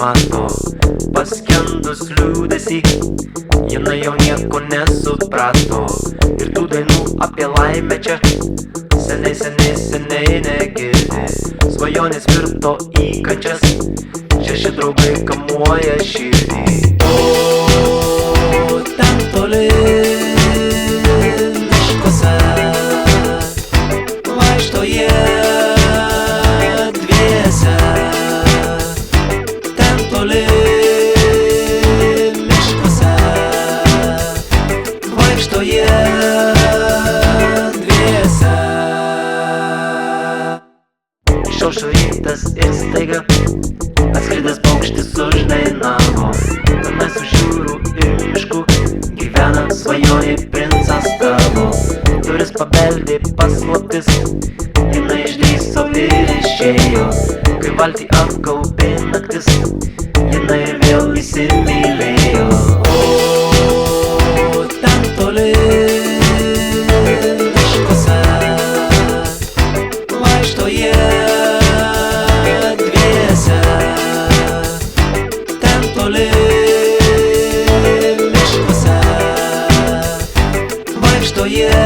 mato, paskendus liūdesį, jinai jau nieko nesuprato. Ir tų dainų apie laimę čia seniai negirdi. Svajonės virto į kančias, 6 draugai kamuoja širdį. O ten toli miškuose vaikšto jie dviese. Ten toli miškuose vaikšto jie dviese. Išaušo rytas ir staiga atskridęs paukštis uždainavo. Tenais už jūrų ir miškų gyvena svajonė princas tavo. Duris pabeldė paslaptis, jinai išdrįso ir išėjo. Kai valtį apgaubė naktis, jinai vėl įsimylėjo. O ten toli miškuose vaikšto jie dviese. Ten toli miškuose vaikšto jie